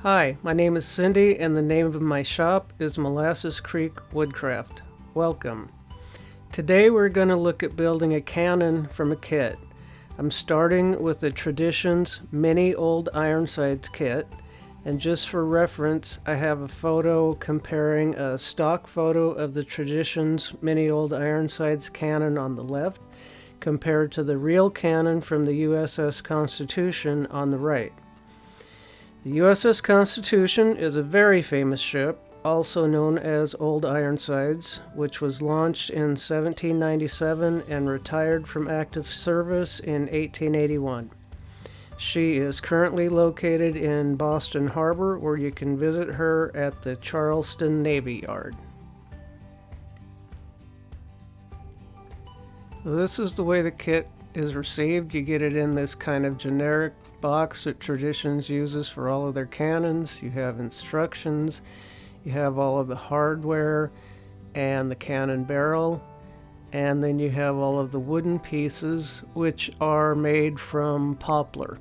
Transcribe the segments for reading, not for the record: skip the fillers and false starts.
Hi, my name is Cindy and the name of my shop is Molasses Creek Woodcraft. Welcome. Today we're going to look at building a cannon from a kit. I'm starting with the Traditions Mini Old Ironsides kit, and just for reference I have a photo comparing a stock photo of the Traditions Mini Old Ironsides cannon on the left compared to the real cannon from the USS Constitution on the right. The USS Constitution is a very famous ship, also known as Old Ironsides, which was launched in 1797 and retired from active service in 1881. She is currently located in Boston Harbor, where you can visit her at the Charleston Navy Yard. This is the way the kit is received. You get it in this kind of generic box that Traditions uses for all of their cannons. You have instructions, you have all of the hardware and the cannon barrel, and then you have all of the wooden pieces, which are made from poplar.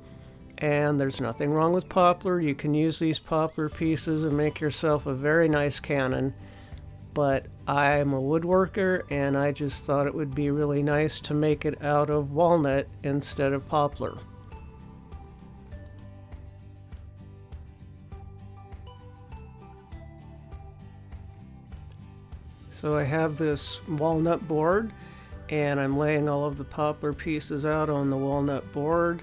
And there's nothing wrong with poplar. You can use these poplar pieces and make yourself a very nice cannon, but I'm a woodworker and I just thought it would be really nice to make it out of walnut instead of poplar. So I have this walnut board and I'm laying all of the poplar pieces out on the walnut board,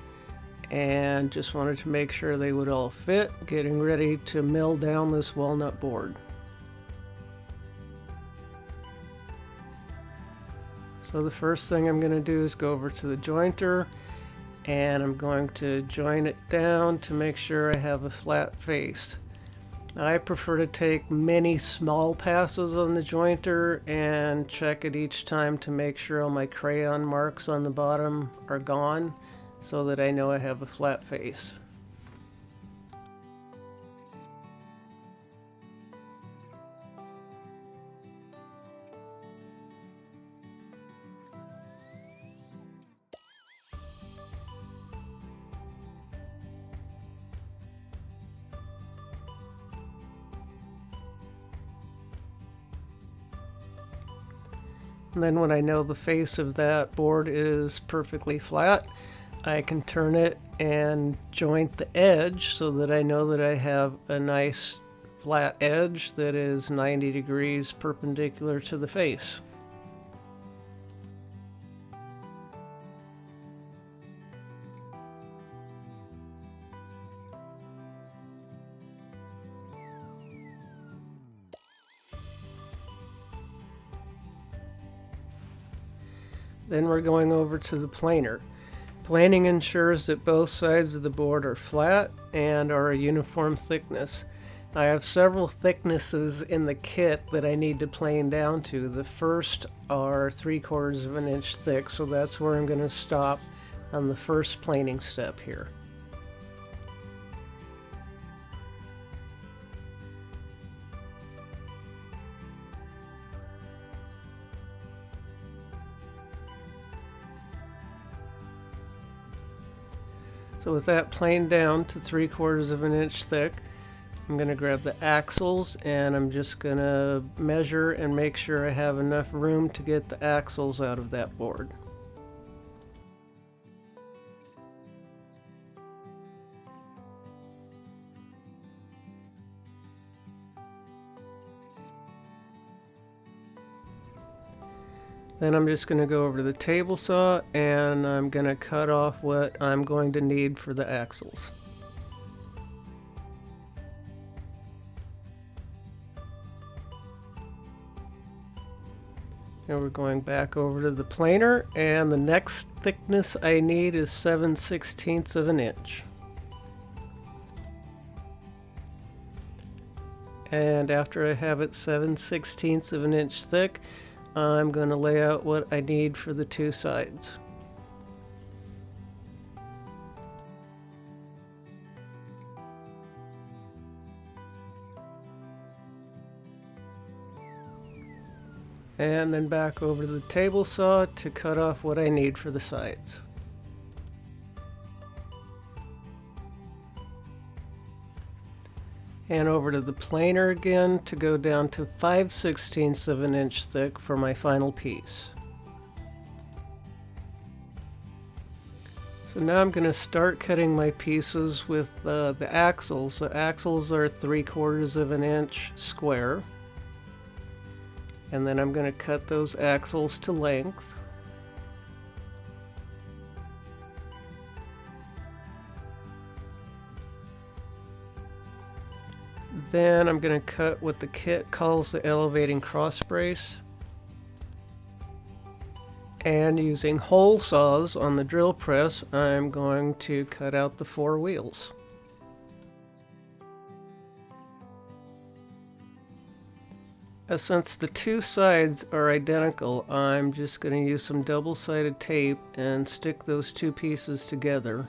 and just wanted to make sure they would all fit, getting ready to mill down this walnut board. So the first thing I'm going to do is go over to the jointer and I'm going to join it down to make sure I have a flat face. I prefer to take many small passes on the jointer and check it each time to make sure all my crayon marks on the bottom are gone so that I know I have a flat face. And then when I know the face of that board is perfectly flat, I can turn it and joint the edge so that I know that I have a nice flat edge that is 90 degrees perpendicular to the face. Then we're going over to the planer. Planing ensures that both sides of the board are flat and are a uniform thickness. I have several thicknesses in the kit that I need to plane down to. The first are 3/4 of an inch thick, so that's where I'm going to stop on the first planing step here. So with that planed down to 3/4 of an inch thick, I'm going to grab the axles and I'm just going to measure and make sure I have enough room to get the axles out of that board. Then I'm just going to go over to the table saw and I'm going to cut off what I'm going to need for the axles. And we're going back over to the planer, and the next thickness I need is 7/16 of an inch. And after I have it 7/16 of an inch thick, I'm going to lay out what I need for the two sides. And then back over to the table saw to cut off what I need for the sides. And over to the planer again to go down to 5/16 of an inch thick for my final piece. So now I'm going to start cutting my pieces with the axles. The axles are 3/4 of an inch square. And then I'm going to cut those axles to length. Then I'm going to cut what the kit calls the elevating cross brace. And using hole saws on the drill press, I'm going to cut out the 4 wheels. Since the 2 sides are identical, I'm just going to use some double-sided tape and stick those 2 pieces together.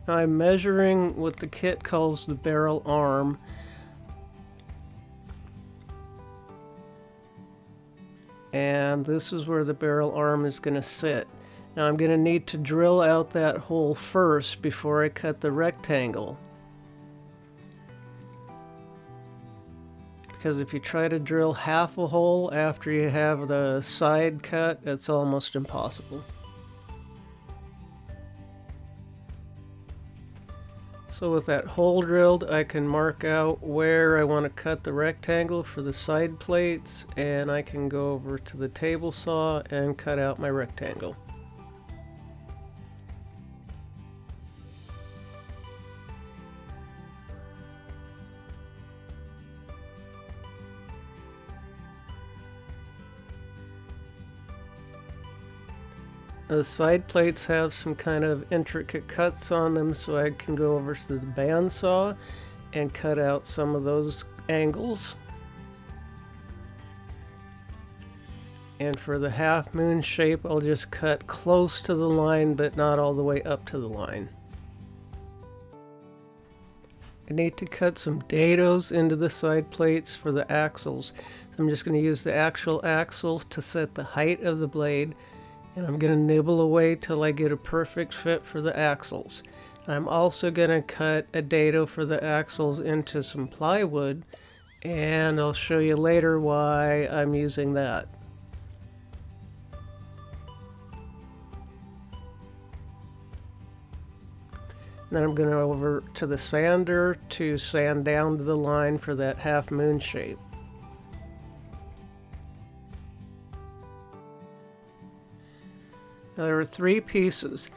I'm measuring what the kit calls the barrel arm. And this is where the barrel arm is going to sit. Now I'm going to need to drill out that hole first before I cut the rectangle. Because if you try to drill half a hole after you have the side cut, it's almost impossible. So with that hole drilled, I can mark out where I want to cut the rectangle for the side plates, and I can go over to the table saw and cut out my rectangle. The side plates have some kind of intricate cuts on them, so I can go over to the bandsaw and cut out some of those angles. And for the half moon shape, I'll just cut close to the line, but not all the way up to the line. I need to cut some dados into the side plates for the axles. So I'm just going to use the actual axles to set the height of the blade. And I'm going to nibble away till I get a perfect fit for the axles. I'm also going to cut a dado for the axles into some plywood, and I'll show you later why I'm using that. Then I'm going to go over to the sander to sand down to the line for that half moon shape. Now, there are 3 pieces,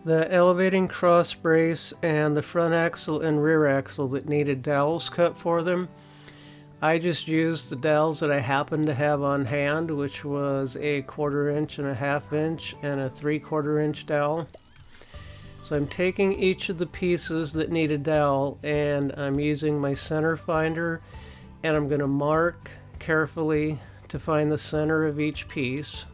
the elevating cross brace and the front axle and rear axle, that needed dowels cut for them. I just used the dowels that I happened to have on hand, which was a 1/4 inch and a 1/2 inch and a 3/4 inch dowel. So I'm taking each of the pieces that need a dowel, and I'm using my center finder, and I'm going to mark carefully to find the center of each piece.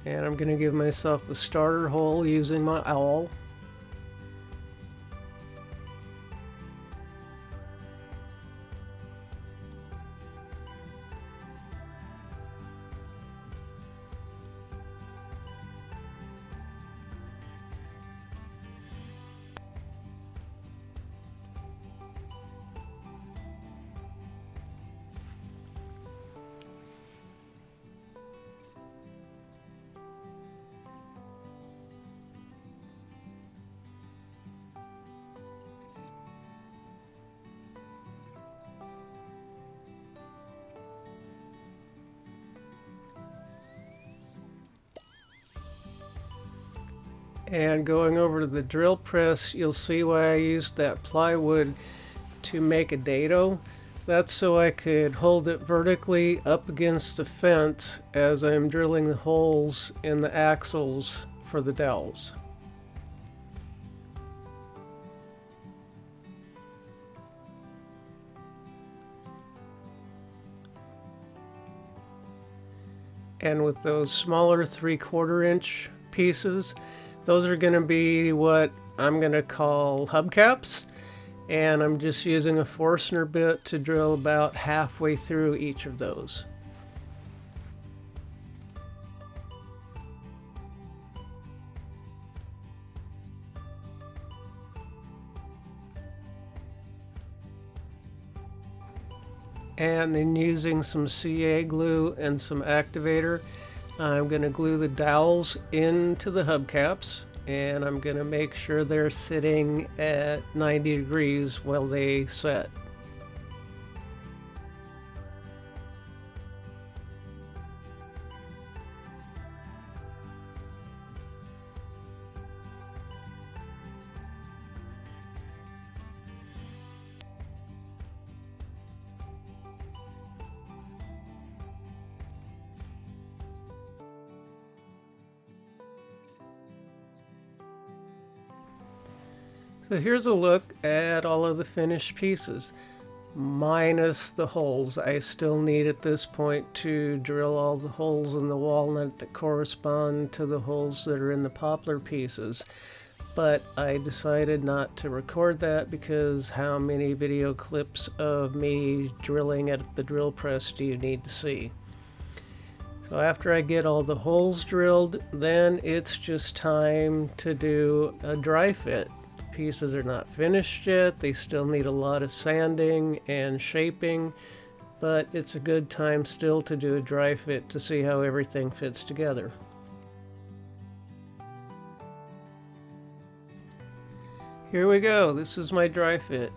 And I'm going to give myself a starter hole using my awl. And going over to the drill press, you'll see why I used that plywood to make a dado. That's so I could hold it vertically up against the fence as I'm drilling the holes in the axles for the dowels. And with those smaller 3/4 inch pieces, those are going to be what I'm going to call hubcaps. And I'm just using a Forstner bit to drill about halfway through each of those. And then using some CA glue and some activator, I'm going to glue the dowels into the hubcaps, and I'm going to make sure they're sitting at 90 degrees while they set. So here's a look at all of the finished pieces, minus the holes. I still need at this point to drill all the holes in the walnut that correspond to the holes that are in the poplar pieces. But I decided not to record that because how many video clips of me drilling at the drill press do you need to see? So after I get all the holes drilled, then it's just time to do a dry fit. Pieces are not finished yet. They still need a lot of sanding and shaping, but it's a good time still to do a dry fit to see how everything fits together. Here we go. This is my dry fit,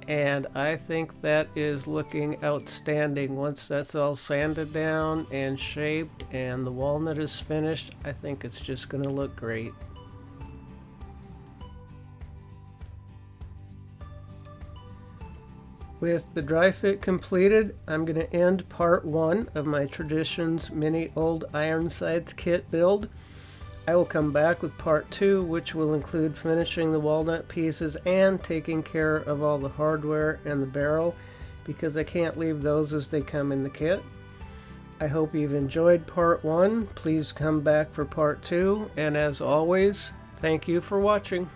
and I think that is looking outstanding. Once that's all sanded down and shaped and the walnut is finished, I think it's just going to look great. With the dry fit completed, I'm going to end part 1 of my Traditions Mini Old Ironsides kit build. I will come back with part 2, which will include finishing the walnut pieces and taking care of all the hardware and the barrel, because I can't leave those as they come in the kit. I hope you've enjoyed part 1. Please come back for part 2, and as always, thank you for watching.